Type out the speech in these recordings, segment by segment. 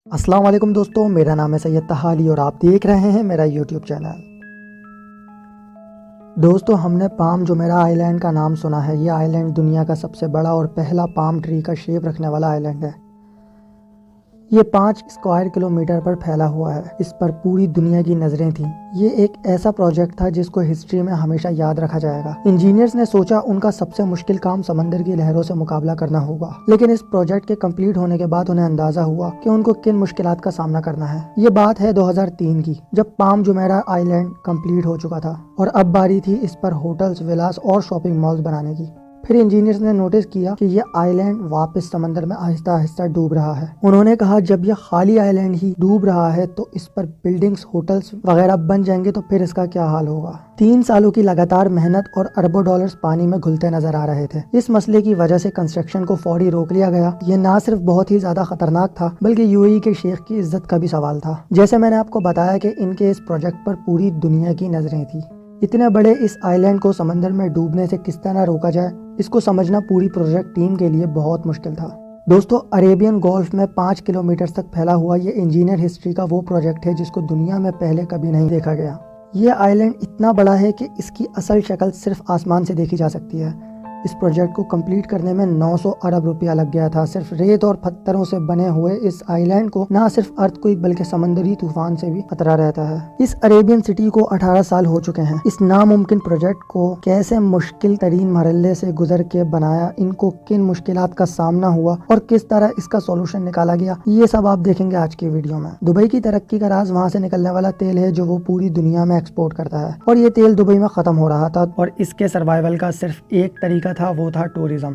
السلام علیکم دوستو، میرا نام ہے سید تہالی اور آپ دیکھ رہے ہیں میرا یوٹیوب چینل۔ دوستو، ہم نے پام جمیرہ آئی لینڈ کا نام سنا ہے۔ یہ آئی لینڈ دنیا کا سب سے بڑا اور پہلا پام ٹری کا شیپ رکھنے والا آئی لینڈ ہے۔ یہ 5 اسکوائر کلومیٹر پر پھیلا ہوا ہے۔ اس پر پوری دنیا کی نظریں تھیں۔ یہ ایک ایسا پروجیکٹ تھا جس کو ہسٹری میں ہمیشہ یاد رکھا جائے گا۔ انجینئرز نے سوچا ان کا سب سے مشکل کام سمندر کی لہروں سے مقابلہ کرنا ہوگا، لیکن اس پروجیکٹ کے کمپلیٹ ہونے کے بعد انہیں اندازہ ہوا کہ ان کو کن مشکلات کا سامنا کرنا ہے۔ یہ بات ہے 2003 کی، جب پام جمیرہ آئی لینڈ کمپلیٹ ہو چکا تھا اور اب باری تھی اس پر ہوٹلز، ولاز اور شاپنگ مالز بنانے کی۔ پھر انجینئرز نے نوٹس کیا کہ یہ آئی لینڈ واپس سمندر میں آہستہ آہستہ ڈوب رہا ہے۔ انہوں نے کہا جب یہ خالی آئی لینڈ ہی ڈوب رہا ہے تو اس پر بلڈنگز، ہوٹلز وغیرہ بن جائیں گے تو پھر اس کا کیا حال ہوگا۔ 3 سالوں کی لگاتار محنت اور اربوں ڈالرز پانی میں گھلتے نظر آ رہے تھے۔ اس مسئلے کی وجہ سے کنسٹرکشن کو فوری روک لیا گیا۔ یہ نہ صرف بہت ہی زیادہ خطرناک تھا بلکہ یو اے ای کے شیخ کی عزت کا بھی سوال تھا۔ جیسے میں نے آپ کو بتایا کہ ان کے اس پروجیکٹ پر پوری دنیا کی نظریں تھیں۔ اتنے بڑے اس آئی لینڈ کو سمندر میں ڈوبنے سے کس طرح روکا جائے، اس کو سمجھنا پوری پروجیکٹ ٹیم کے لیے بہت مشکل تھا۔ دوستو، عربین گولف میں 5 کلومیٹر تک پھیلا ہوا یہ انجینئر ہسٹری کا وہ پروجیکٹ ہے جس کو دنیا میں پہلے کبھی نہیں دیکھا گیا۔ یہ آئی لینڈ اتنا بڑا ہے کہ اس کی اصل شکل صرف آسمان سے دیکھی جا سکتی ہے۔ اس پروجیکٹ کو کمپلیٹ کرنے میں 900 ارب روپیہ لگ گیا تھا۔ صرف ریت اور پتھروں سے بنے ہوئے اس آئی لینڈ کو نہ صرف ارتھ کوئک بلکہ سمندری طوفان سے بھی خطرہ رہتا ہے۔ اس عربین سٹی کو 18 سال ہو چکے ہیں۔ اس ناممکن پروجیکٹ کو کیسے مشکل ترین مرحلے سے گزر کے بنایا، ان کو کن مشکلات کا سامنا ہوا اور کس طرح اس کا سولوشن نکالا گیا، یہ سب آپ دیکھیں گے آج کی ویڈیو میں۔ دبئی کی ترقی کا راز وہاں سے نکلنے والا تیل ہے جو وہ پوری دنیا میں ایکسپورٹ کرتا ہے، اور یہ تیل دبئی میں ختم ہو رہا تھا اور اس کے سروائیول کا صرف ایک طریقہ تھا، وہ تھا ٹورزم۔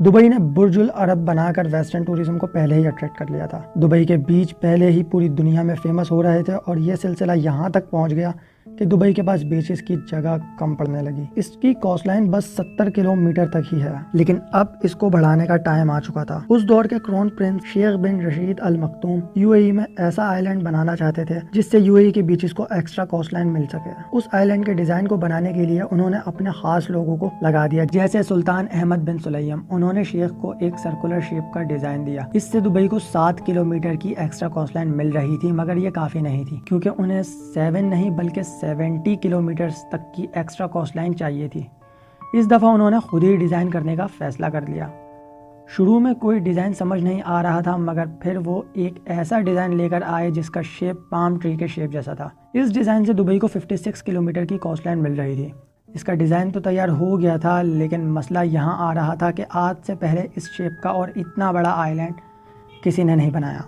دبئی نے برج العرب بنا کر ویسٹرن ٹورزم کو پہلے ہی اٹریکٹ کر لیا تھا۔ دبئی کے بیچ پہلے ہی پوری دنیا میں فیمس ہو رہے تھے اور یہ سلسلہ یہاں تک پہنچ گیا کہ دبئی کے پاس بیچز کی جگہ کم پڑنے لگی۔ اس کی کوسٹ لائن بس 70 کلومیٹر تک ہی ہے، لیکن اب اس کو بڑھانے کا ٹائم آ چکا تھا۔ اس دور کے کرون پرنس شیخ بن رشید ال مکتوم یو اے ای میں ایسا آئی لینڈ بنانا چاہتے تھے جس سے یو اے ای کے بیچز کو ایکسٹرا کوسٹ لائن مل سکے۔ اس آئی لینڈ کے ڈیزائن کو بنانے کے لیے انہوں نے اپنے خاص لوگوں کو لگا دیا، جیسے سلطان احمد بن سلیم۔ انہوں نے شیخ کو ایک سرکولر شیپ کا ڈیزائن دیا۔ اس سے دبئی کو 7 کلومیٹر کی ایکسٹرا کوسٹ لائن مل رہی تھی، مگر یہ کافی نہیں تھی کیونکہ انہیں 7 نہیں بلکہ 70 کلومیٹرز تک کی ایکسٹرا کوسٹ لائن چاہیے تھی۔ اس دفعہ انہوں نے خود ہی ڈیزائن کرنے کا فیصلہ کر لیا۔ شروع میں کوئی ڈیزائن سمجھ نہیں آ رہا تھا، مگر پھر وہ ایک ایسا ڈیزائن لے کر آئے جس کا شیپ پام ٹری کے شیپ جیسا تھا۔ اس ڈیزائن سے دبئی کو 56 کلومیٹر کی کوسٹ لائن مل رہی تھی۔ اس کا ڈیزائن تو تیار ہو گیا تھا، لیکن مسئلہ یہاں آ رہا تھا کہ آج سے پہلے اس شیپ کا اور اتنا بڑا آئی لینڈ کسی نے نہیں بنایا۔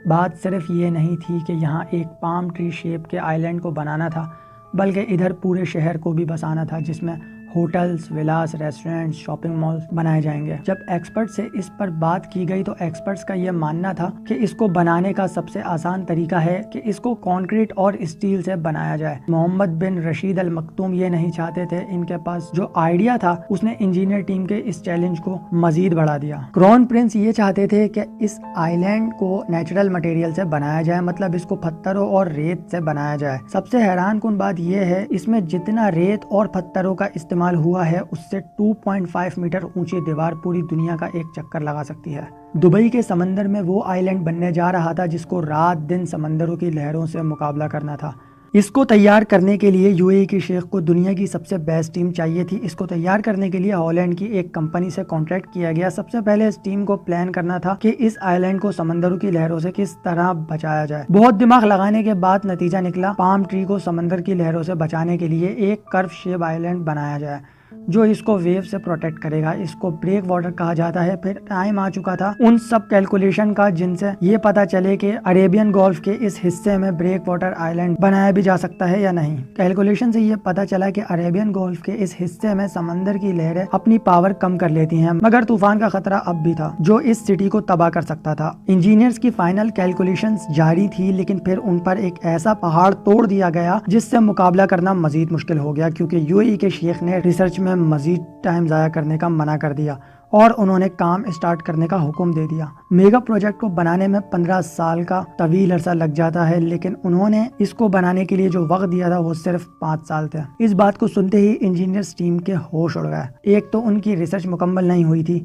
بات صرف یہ نہیں تھی کہ یہاں ایک پام ٹری شیپ کے آئی لینڈ کو بنانا تھا، بلکہ ادھر پورے شہر کو بھی بسانا تھا جس میں hotels, villas, restaurants, shopping malls بنائے جائیں گے۔ جب ایکسپرٹ سے اس پر بات کی گئی تو ایکسپرٹس کا یہ ماننا تھا کہ اس کو بنانے کا سب سے آسان طریقہ ہے کہ اس کو کنکریٹ اور اسٹیل سے بنایا جائے۔ محمد بن رشید ال مکتوم یہ نہیں چاہتے تھے۔ ان کے پاس جو آئیڈیا تھا اس نے انجینئر ٹیم کے اس چیلنج کو مزید بڑھا دیا۔ کرون پرنس یہ چاہتے تھے کہ اس آئی لینڈ کو نیچرل مٹیریل سے بنایا جائے، مطلب اس کو پتھروں اور ریت سے بنایا جائے۔ سب سے حیران کن بات یہ ہے اس میں جتنا ریت اور پتھروں کا استعمال ہوا ہے اس سے 2.5 میٹر اونچی دیوار پوری دنیا کا ایک چکر لگا سکتی ہے۔ دبئی کے سمندر میں وہ آئی لینڈ بننے جا رہا تھا جس کو رات دن سمندروں کی لہروں سے مقابلہ کرنا تھا۔ اس کو تیار کرنے کے لیے یو اے ای کے شیخ کو دنیا کی سب سے بیسٹ ٹیم چاہیے تھی۔ اس کو تیار کرنے کے لیے ہالینڈ کی ایک کمپنی سے کانٹریکٹ کیا گیا۔ سب سے پہلے اس ٹیم کو پلان کرنا تھا کہ اس آئی لینڈ کو سمندروں کی لہروں سے کس طرح بچایا جائے۔ بہت دماغ لگانے کے بعد نتیجہ نکلا، پام ٹری کو سمندر کی لہروں سے بچانے کے لیے ایک کرو شیپ آئی لینڈ بنایا جائے جو اس کو ویو سے پروٹیکٹ کرے گا۔ اس کو بریک واٹر کہا جاتا ہے۔ پھر ٹائم آ چکا تھا ان سب کیلکولیشن کا جن سے یہ پتا چلے کہ عربین گولف کے اس حصے میں بریک واٹر آئی لینڈ بنایا بھی جا سکتا ہے یا نہیں۔ کیلکولیشن سے یہ پتا چلا کہ عربین گولف کے اس حصے میں سمندر کی لہریں اپنی پاور کم کر لیتی ہیں، مگر طوفان کا خطرہ اب بھی تھا جو اس سٹی کو تباہ کر سکتا تھا۔ انجینئرز کی فائنل کیلکولیشنز جاری تھی، لیکن پھر ان پر ایک ایسا پہاڑ توڑ دیا گیا جس سے مقابلہ کرنا مزید مشکل ہو گیا، کیونکہ یو اے ای کے شیخ نے ریسرچ میں مزید ٹائم ضائع کرنے کا منع کر دیا اور انہوں نے کام اسٹارٹ کرنے کا حکم دے دیا۔ میگا پروجیکٹ کو بنانے میں 15 سال کا طویل عرصہ لگ جاتا ہے، لیکن انہوں نے اس کو بنانے کے لیے جو وقت دیا تھا وہ صرف 5 سال تھے۔ اس بات کو سنتے ہی انجینئرز ٹیم کے ہوش اڑ گئے۔ ایک تو ان کی ریسرچ مکمل نہیں ہوئی تھی،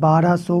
1200